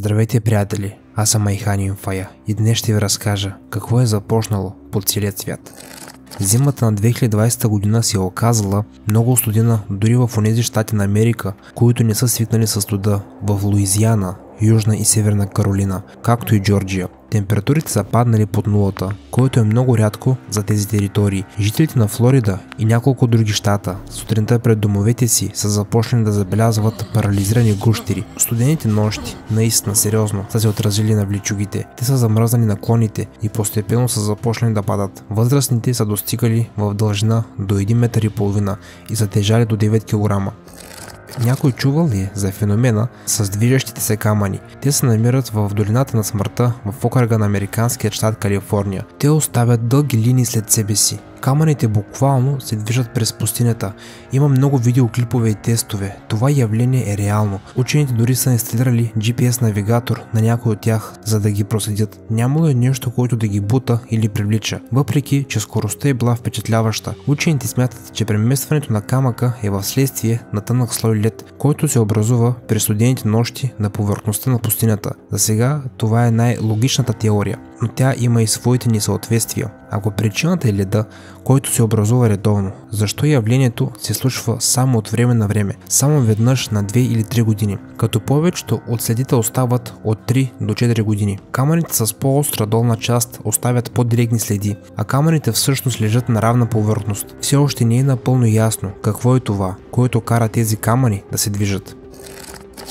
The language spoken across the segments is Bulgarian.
Здравейте, приятели! Аз съм Айхан Инфая и днес ще ви разкажа какво е започнало по целият свят. Зимата на 2020 година се е оказала много студена дори в онези щати на Америка, които не са свикнали със студа, в Луизиана, Южна и Северна Каролина, както и Джорджия. Температурите са паднали под нулата, което е много рядко за тези територии. Жителите на Флорида и няколко други щата сутринта пред домовете си са започнали да забелязват парализирани гущери. Студените нощи, наистина сериозно, са се отразили на вличугите. Те са замръзнали наклоните и постепенно са започнали да падат. Възрастните са достигали в дължина до 1,5 м и са тежали до 9 кг. Някой чувал ли е за феномена с движещите се камъни? Те се намират в долината на смъртта в окръга на американския щат Калифорния. Те оставят дълги линии след себе си. Камъните буквално се движат през пустинята. Има много видеоклипове и тестове. Това явление е реално. Учените дори са инсталирали GPS навигатор на някой от тях, за да ги проследят. Нямало е нещо, което да ги бута или привлича. Въпреки, че скоростта е била впечатляваща. Учените смятат, че преместването на камъка е в следствие на тънък слой лед, който се образува през студените нощи на повърхността на пустинята. За сега това е най-логичната теория, но тя има и своите несъответствия. Ако причината е леда, който се образува редовно, защо явлението се случва само от време на време, само веднъж на 2 или 3 години, като повечето от следите остават от 3 до 4 години. Камъните с по-остра долна част оставят по-директни следи, а камъните всъщност лежат на равна повърхност. Все още не е напълно ясно какво е това, което кара тези камъни да се движат.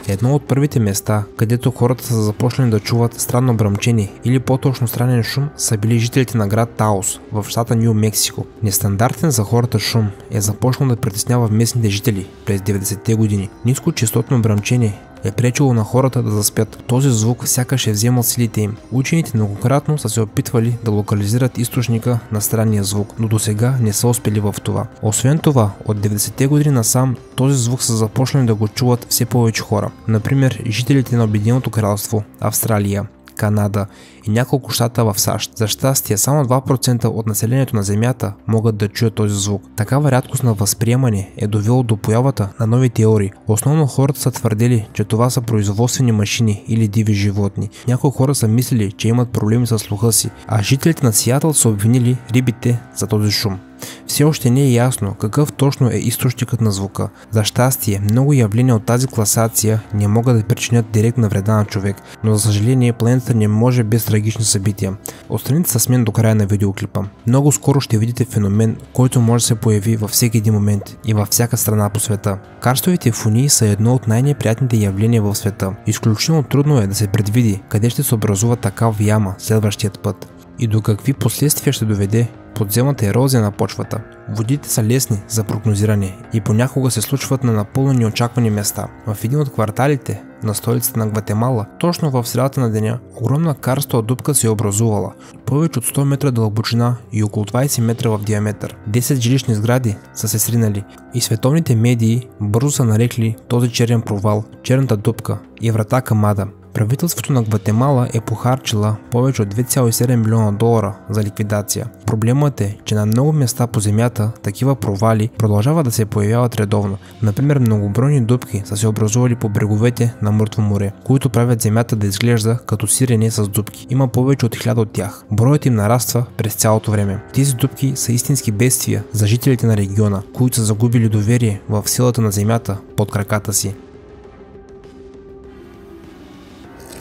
Едно от първите места, където хората са започнали да чуват странно бръмчение или по-точно странен шум, са били жителите на град Таос в щата Ню Мексико. Нестандартен за хората шум е започнал да притеснява местните жители през 90-те години. Нискочестотно бръмчение е пречило на хората да заспят. Този звук сякаш е вземал силите им. Учените многократно са се опитвали да локализират източника на странния звук, но досега не са успели в това. Освен това, от 90-те години насам този звук са започнали да го чуват все повече хора. Например, жителите на Обединеното кралство, Австралия, Канада и няколко щата в САЩ. За щастие, само 2% от населението на Земята могат да чуят този звук. Такава рядкост на възприемане е довело до появата на нови теории. Основно хората са твърдели, че това са производствени машини или диви животни. Някои хора са мислили, че имат проблеми с слуха си, а жителите на Сиатъл са обвинили рибите за този шум. Все още не е ясно какъв точно е източникът на звука. За щастие, много явления от тази класация не могат да причинят директна вреда на човек, но за съжаление планетата не може без трагични събития. Останете с мен до края на видеоклипа. Много скоро ще видите феномен, който може да се появи във всеки един момент и във всяка страна по света. Карстовите фунии са едно от най-неприятните явления в света. Изключително трудно е да се предвиди къде ще се образува такава яма следващият път и до какви последствия ще доведе подземната ерозия на почвата. Водите са лесни за прогнозиране и понякога се случват на напълно неочаквани места. В един от кварталите на столицата на Гватемала, точно в средата на деня, огромна карстова дупка се е образувала, повече от 100 метра дълбочина и около 20 метра в диаметър. 10 жилищни сгради са се сринали и световните медии бързо са нарекли този черен провал черната дупка и врата към ада. Правителството на Гватемала е похарчила повече от 2,7 милиона долара за ликвидация. Проблемът е, че на много места по земята такива провали продължават да се появяват редовно. Например, многобройни дупки са се образували по бреговете на Мъртво море, които правят земята да изглежда като сирене с дупки. Има повече от 1000 от тях. Броят им нараства през цялото време. Тези дупки са истински бедствия за жителите на региона, които са загубили доверие в силата на земята под краката си.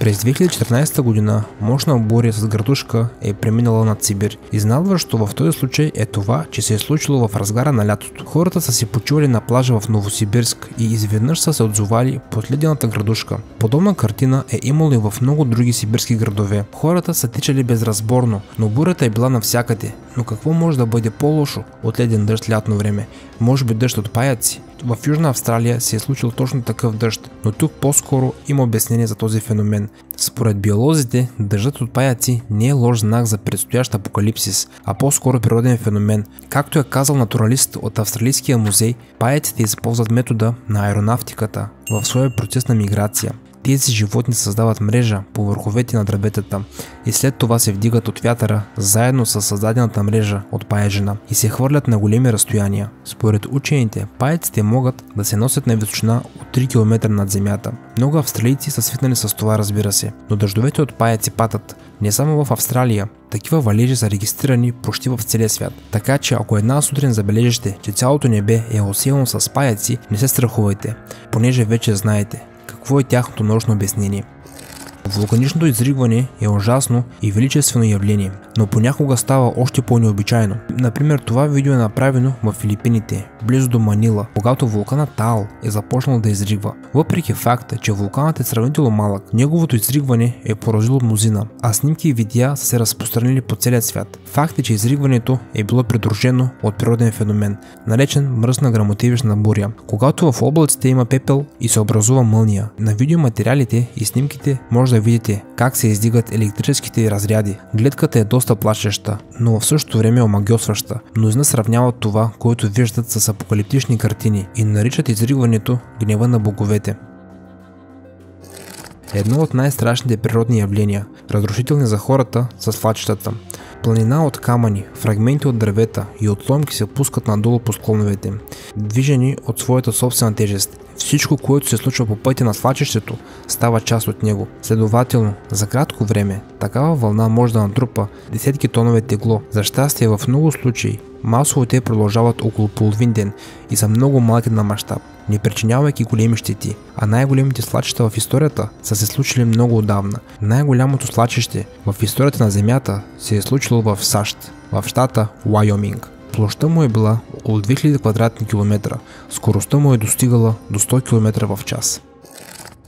През 2014 година мощна буря с градушка е преминала над Сибир. Изненадващо в този случай е това, че се е случило в разгара на лятото. Хората са си почивали на плажа в Новосибирск и изведнъж са се отзовали под ледената градушка. Подобна картина е имало и в много други сибирски градове. Хората са тичали безразборно, но бурята е била навсякъде. Но какво може да бъде по-лошо от леден дъжд лятно време? Може би дъжд от паяци? В Южна Австралия се е случил точно такъв дъжд, но тук по-скоро има обяснение за този феномен. Според биолозите, дъждът от паяци не е лош знак за предстоящ апокалипсис, а по-скоро природен феномен. Както е казал натуралист от Австралийския музей, паяците използват метода на аеронавтиката в своя процес на миграция. Тези животни създават мрежа по върховете на дърветата и след това се вдигат от вятъра заедно с създадената мрежа от паежина и се хвърлят на големи разстояния. Според учените, паяците могат да се носят на височина от 3 км над земята. Много австралийци са свикнали с това, разбира се, но дъждовете от паяци падат не само в Австралия. Такива валежи са регистрирани почти в целия свят. Така че ако една сутрин забележите, че цялото небе е осеяно с паяци, не се страхувайте, понеже вече знаете какво е тяхното научно обяснение. Вулканичното изригване е ужасно и величествено явление, но понякога става още по-необичайно. Например, това видео е направено в Филипините, близо до Манила, когато вулканът Таал е започнал да изригва. Въпреки факта, че вулканът е сравнително малък, неговото изригване е поражило мнозина, а снимки и видеа са се разпространили по целия свят. Факт е, че изригването е било придружено от природен феномен, наречен мръсна гръмотевична буря, когато в облаците има пепел и се образува мълния. На видеоматериалите и снимките може да видите как се издигат електрическите разряди. Гледката е доста плашеща, но в същото време омагьосваща. Мнозина сравняват това, което виждат с апокалиптични картини и наричат изригването гнева на боговете. Едно от най-страшните природни явления, разрушителни за хората, са свлачищата. Планина от камъни, фрагменти от дървета и отломки се пускат надолу по склоновете, движени от своята собствена тежест. Всичко, което се случва по пътя на свлачището, става част от него. Следователно, за кратко време, такава вълна може да натрупа десетки тонове тегло. За щастие, в много случаи, масово те продължават около половин ден и са много малки на мащаб, не причинявайки големи щети, а най-големите свлачища в историята са се случили много отдавна. Най-голямото свлачище в историята на Земята се е случило в САЩ, в щата Уайоминг. Площта му е била около 2000 квадратни километра, скоростта му е достигала до 100 км в час.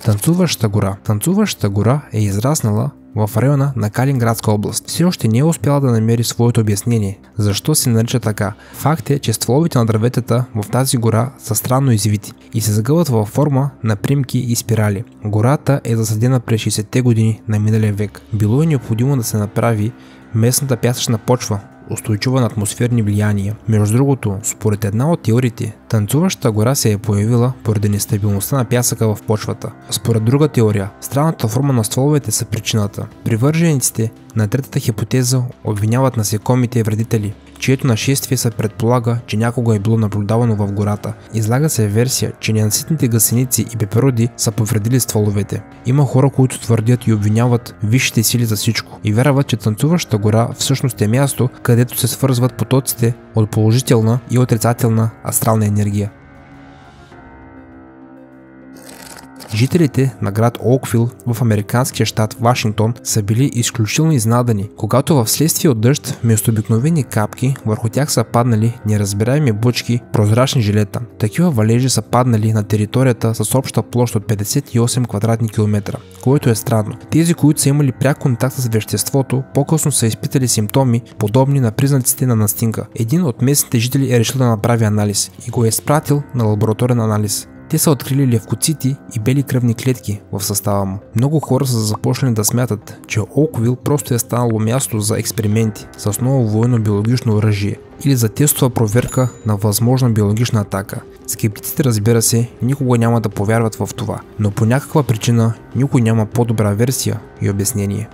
Танцуващата гора. Танцуващата гора е израснала в района на Калининградска област. Все още не е успяла да намери своето обяснение, защо се нарича така. Факт е, че стволовете на дърветата в тази гора са странно извити и се загъват във форма на примки и спирали. Гората е засадена през 60-те години на миналия век. Било е необходимо да се направи местната пясъчна почва, устойчива на атмосферни влияния. Между другото, според една от теориите, танцуващата гора се е появила поради нестабилността на пясъка в почвата. Според друга теория, странната форма на стволовете са причината. Привържениците на третата хипотеза обвиняват насекомите и вредители, чието нашествие се предполага, че някога е било наблюдавано в гората. Излага се версия, че ненаситните гъсеници и пепероди са повредили стволовете. Има хора, които твърдят и обвиняват висшите сили за всичко и вярват, че танцуващата гора всъщност е място, където се свързват потоците от положителна и отрицателна астрална енергия. Жителите на град Оуквил в американския щат Вашингтон са били изключително изненадани, когато в следствие от дъжд вместо обикновени капки върху тях са паднали неразбираеми бучки прозрачни жилета. Такива валежи са паднали на територията с обща площ от 58 квадратни километра, което е странно. Тези, които са имали пряк контакт с веществото, по-късно са изпитали симптоми, подобни на признаците на настинка. Един от местните жители е решил да направи анализ и го е изпратил на лабораторен анализ. Те са открили левкоцити и бели кръвни клетки в състава му. Много хора са започнали да смятат, че Оуквил просто е станало място за експерименти с ново военно-биологично оръжие или за тестова проверка на възможна биологична атака. Скептиците, разбира се, никога няма да повярват в това, но по някаква причина никой няма по-добра версия и обяснение.